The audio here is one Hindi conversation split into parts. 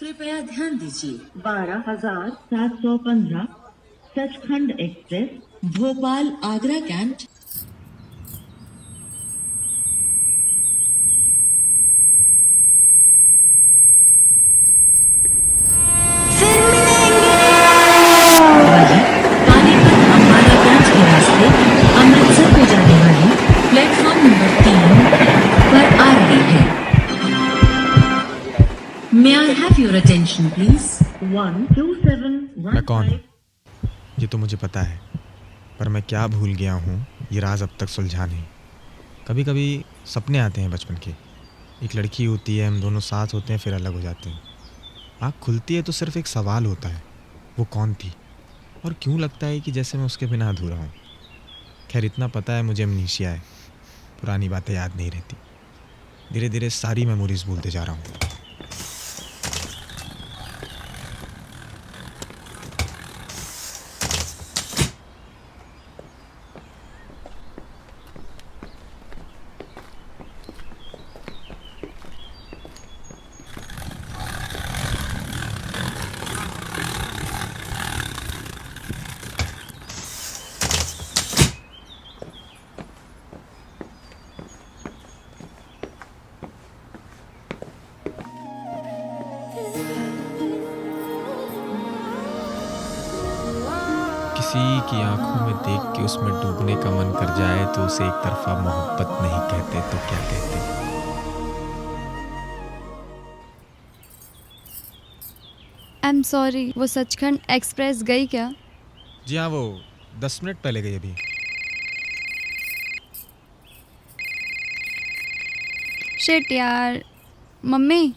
कृपया ध्यान दीजिए 12,715 Sachkhand express Bhopal Agra cantt. Panipat Ambala cantt के रास्ते अमृतसर को जाने वाली प्लेटफॉर्म नंबर 3 पर आ रही है। May I have your attention, please? 12715। मैं कौन हूँ ये तो मुझे पता है, पर मैं क्या भूल गया हूँ ये राज अब तक सुलझा नहीं। कभी कभी सपने आते हैं बचपन के, एक लड़की होती है, हम दोनों साथ होते हैं, फिर अलग हो जाते हैं। आँख खुलती है तो सिर्फ एक सवाल होता है, वो कौन थी और क्यों लगता है कि जैसे मैं उसके बिना अधूरा हूँ। खैर इतना पता है मुझे अमनीशिया है, पुरानी बातें याद नहीं रहती। धीरे धीरे सारी मेमोरीज भूलते जा रहा हूँ। किसी की आंखों में देख के उसमें डूबने का मन कर जाए तो उसे एक तरफा मोहब्बत नहीं कहते तो क्या कहते। आई एम सॉरी, वो सचखंड एक्सप्रेस गई क्या? जी हाँ, वो 10 मिनट पहले गई अभी। शिट यार, मम्मी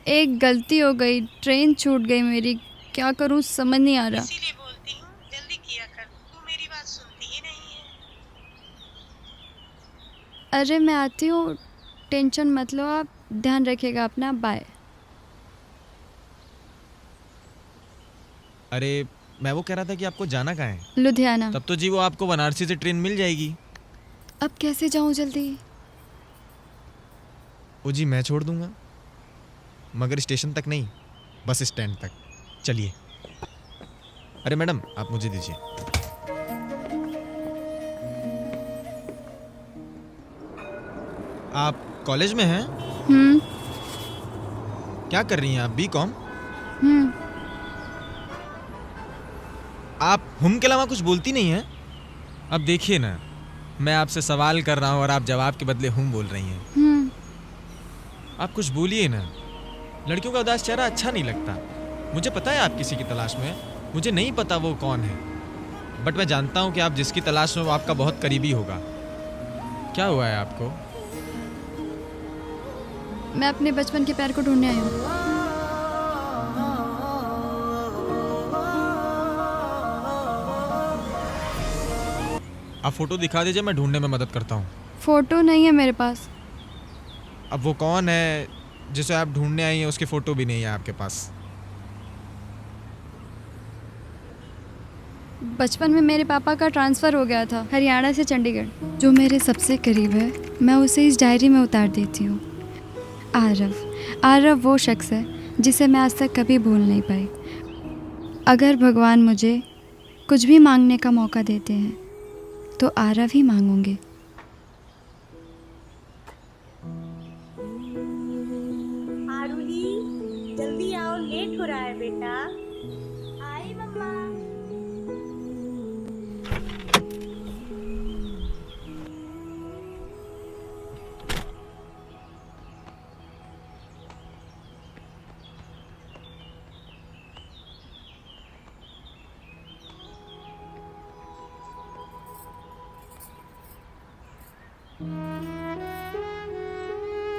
एक गलती हो गई, ट्रेन छूट गई मेरी। क्या करूँ समझ नहीं आ रहा। इसीलिए बोलती हूँ जल्दी किया कर, तू मेरी बात सुनती ही नहीं है। अरे मैं आती हूँ, टेंशन मत लो आप, ध्यान रखिएगा अपना, बाय। अरे मैं वो कह रहा था कि आपको जाना कहाँ है? लुधियाना। तब तो जी वो आपको बनारसी से ट्रेन मिल जाएगी। अब कैसे जाऊँ जल्दी? ओ जी मैं छोड़ दूंगा, मगर स्टेशन तक नहीं, बस स्टैंड तक। चलिए। अरे मैडम आप मुझे दीजिए। आप कॉलेज में हैं? क्या कर रही हैं आप? बीकॉम? आप हम के अलावा कुछ बोलती नहीं हैं? अब देखिए ना, मैं आपसे सवाल कर रहा हूँ और आप जवाब के बदले हम बोल रही हैं। आप कुछ बोलिए ना, लड़कियों का उदास चेहरा अच्छा नहीं लगता। मुझे पता है आप किसी की तलाश में, मुझे नहीं पता वो कौन है, बट मैं जानता हूँ कि आप जिसकी तलाश में वो आपका बहुत करीबी होगा। क्या हुआ है आपको? मैं अपने बचपन के प्यार को ढूंढने आई हूँ। आप फोटो दिखा दीजिए, मैं ढूंढने में मदद करता हूँ। फोटो नहीं है मेरे पास। अब वो कौन है जिसे आप ढूंढने आई हैं, उसकी फोटो भी नहीं है आपके पास? बचपन में मेरे पापा का ट्रांसफ़र हो गया था हरियाणा से चंडीगढ़। जो मेरे सबसे करीब है मैं उसे इस डायरी में उतार देती हूँ। आरव, आरव वो शख्स है जिसे मैं आज तक कभी भूल नहीं पाई। अगर भगवान मुझे कुछ भी मांगने का मौका देते हैं तो आरव ही मांगूंगी। आरुली जल्दी आओ, लेट हो रहा है बेटा। आई मम्मा।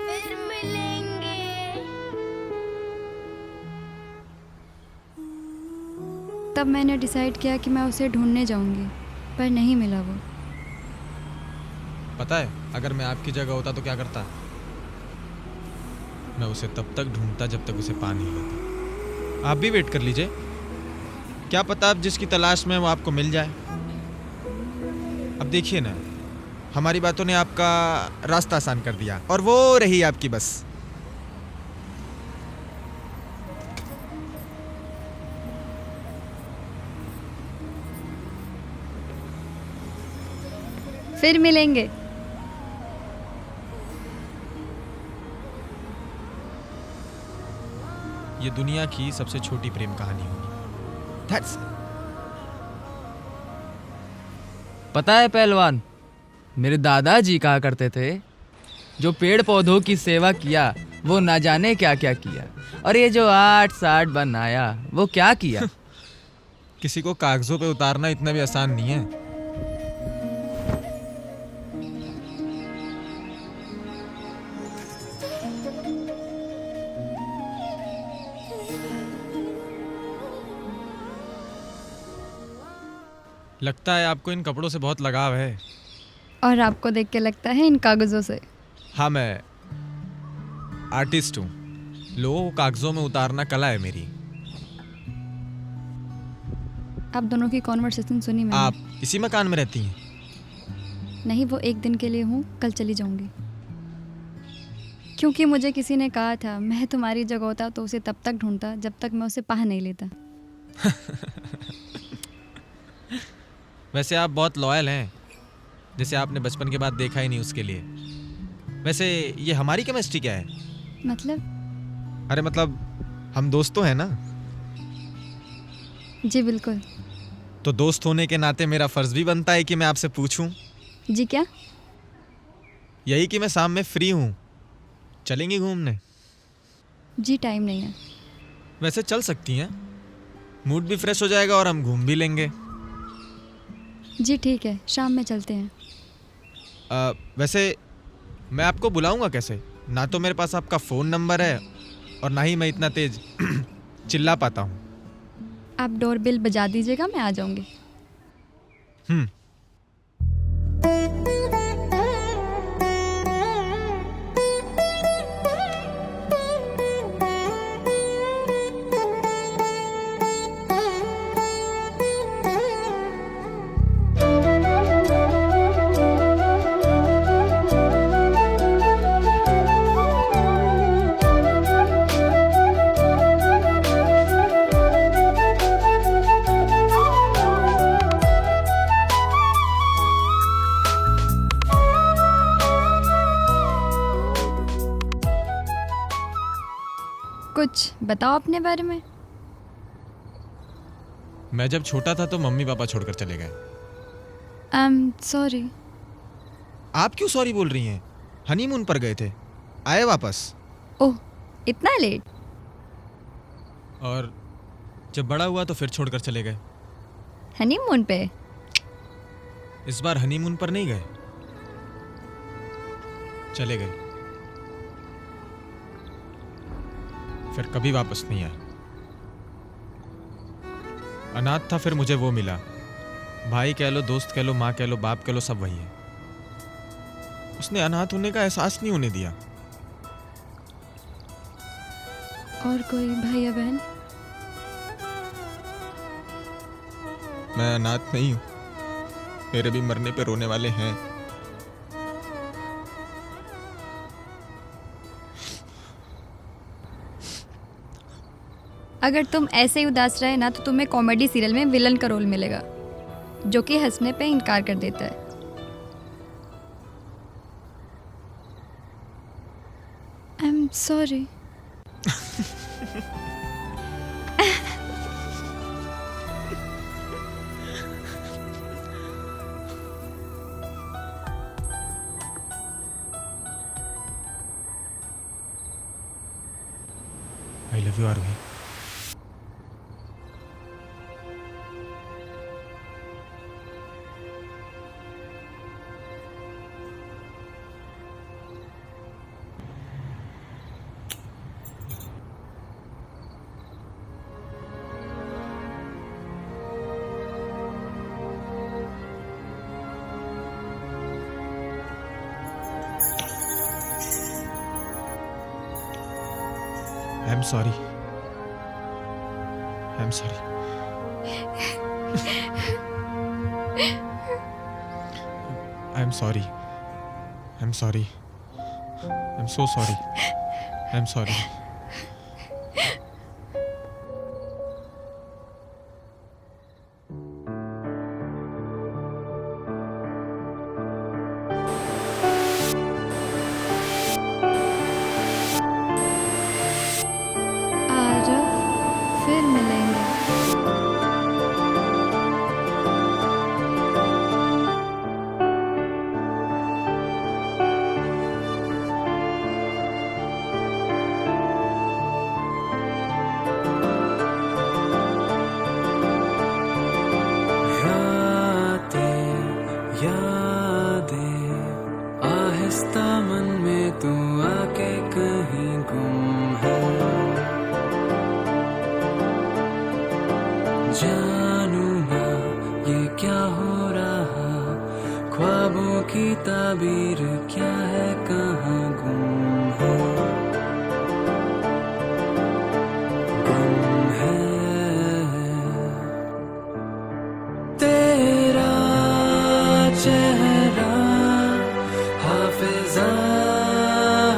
फिर मिलेंगे। तब मैंने डिसाइड किया कि मैं उसे ढूंढने जाऊंगी, पर नहीं मिला वो। पता है अगर मैं आपकी जगह होता तो क्या करता? मैं उसे तब तक ढूंढता जब तक उसे पा नहीं लेता। आप भी वेट कर लीजिए, क्या पता आप जिसकी तलाश में वो आपको मिल जाए। अब देखिए ना, हमारी बातों ने आपका रास्ता आसान कर दिया और वो रही आपकी बस। फिर मिलेंगे। ये दुनिया की सबसे छोटी प्रेम कहानी होगी। That's it. पता है पहलवान, मेरे दादाजी कहा करते थे, जो पेड़ पौधों की सेवा किया वो ना जाने क्या क्या किया, और ये जो 8-60 बनाया वो क्या किया। किसी को कागजों पे उतारना इतना भी आसान नहीं है। लगता है आपको इन कपड़ों से बहुत लगाव है। और आपको देख के लगता है इन कागज़ों से। हाँ, मैं आर्टिस्ट हूँ। लोगों को कागजों में उतारना कला है मेरी। आप दोनों की कॉन्वर्सेशन सुनी मैंने। आप इसी मकान में रहती हैं? नहीं, वो एक दिन के लिए हूँ, कल चली जाऊंगी। क्योंकि मुझे किसी ने कहा था मैं तुम्हारी जगह होता तो उसे तब तक ढूंढता जब तक मैं उसे पा नहीं लेता। वैसे आप बहुत लॉयल हैं, जैसे आपने बचपन के बाद देखा ही नहीं उसके लिए। वैसे ये हमारी केमिस्ट्री क्या है? मतलब? अरे मतलब हम दोस्त तो हैं ना। जी बिल्कुल। तो दोस्त होने के नाते मेरा फर्ज भी बनता है कि मैं आपसे पूछूं। जी क्या? यही कि मैं शाम में फ्री हूँ, चलेंगी घूमने? जी टाइम नहीं है। वैसे चल सकती हैं, मूड भी फ्रेश हो जाएगा और हम घूम भी लेंगे। जी ठीक है, शाम में चलते हैं। वैसे मैं आपको बुलाऊंगा कैसे? ना तो मेरे पास आपका फ़ोन नंबर है और ना ही मैं इतना तेज चिल्ला पाता हूँ। आप डोर बेल बजा दीजिएगा, मैं आ जाऊंगी। कुछ बताओ अपने बारे में। मैं जब छोटा था तो मम्मी पापा छोड़कर चले गए। सॉरी। आप क्यों सॉरी बोल रही हैं? हनीमून पर गए थे, आए वापस। ओह, इतना लेट? और जब बड़ा हुआ तो फिर छोड़कर चले गए। हनीमून पे? इस बार हनीमून पर नहीं गए, चले गए, फिर कभी वापस नहीं आए। अनाथ था, फिर मुझे वो मिला। भाई कह लो, दोस्त कह लो, माँ कह लो, बाप कह लो, सब वही है। उसने अनाथ होने का एहसास नहीं होने दिया। और कोई भाई या बहन? मैं अनाथ नहीं हूं, मेरे भी मरने पे रोने वाले हैं। अगर तुम ऐसे ही उदास रहे ना तो तुम्हें कॉमेडी सीरियल में विलन का रोल मिलेगा, जो कि हंसने पे इनकार कर देता है। I am sorry. I love you Aarohi. I'm sorry. I'm sorry. I'm sorry. I'm sorry. I'm so sorry. I'm sorry. जानू ना ये क्या हो रहा, ख्वाबों की ताबीर क्या है, कहाँ गुम हो, गुम है तेरा चेहरा, हाफिजा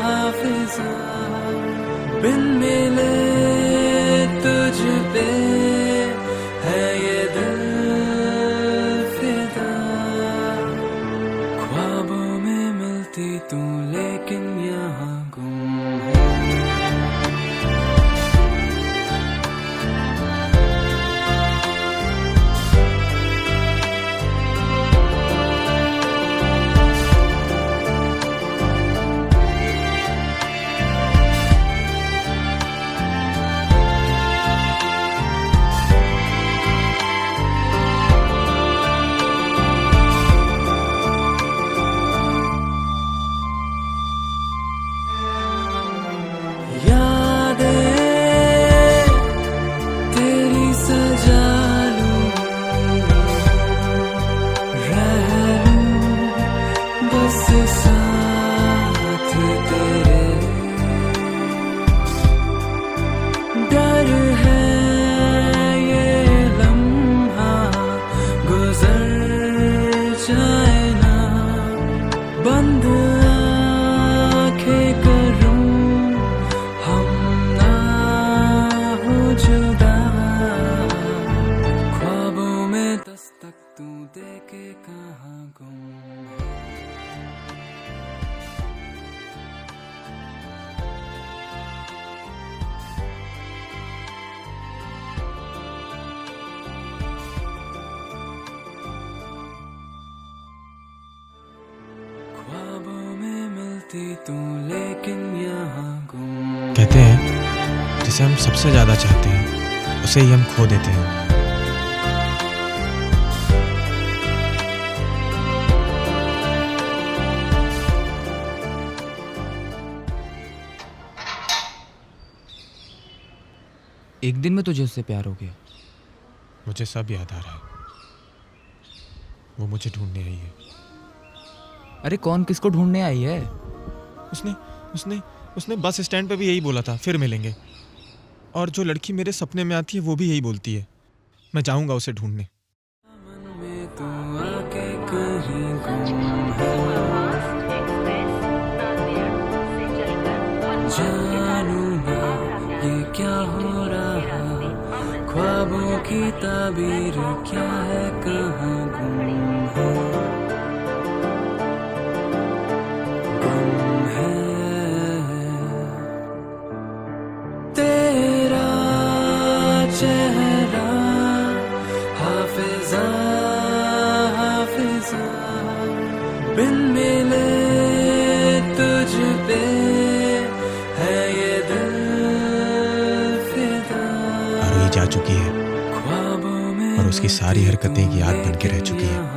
हाफिजा, बिन मिले तुझ पे है ये दिल फिदा, ख्वाबों में मिलती तू लेकिन यहाँ गुम है। तेरी सजा लूं, रह लूं बस साथ तेरे, डर है ये लम्हा गुजर जाए ना, बंद आंखें करूं हम ना हो जुदा, ख्वाबों में दस्तक तू दे के कहाँ गुम है। ख्वाबों में मिलती तू लेकिन यहाँ गुम। कहते हैं जिसे हम सबसे ज़्यादा चाहते हैं उसे ही हम खो देते हैं। एक दिन में तुझे उससे प्यार हो गया। मुझे सब याद आ रहा है। वो मुझे ढूंढने आई है। अरे कौन किसको ढूंढने आई है? उसने उसने उसने बस स्टैंड पे भी यही बोला था, फिर मिलेंगे। और जो लड़की मेरे सपने में आती है वो भी यही बोलती है। मैं जाऊंगा उसे ढूंढने। मन में तू आके कहीं गुम है, जानू ना ये क्या हो रहा, ख्वाबों की ताबीर क्या है, कहाँ गुम हो, गुम है तेरा चेहरा, हाफिजा हाफिजा, बिन मिले तुझ पे है ये दिल फिदा, आरोही जा चुकी है ख्वाबों में और उसकी सारी हरकतें एक याद बन के रह चुकी हैं।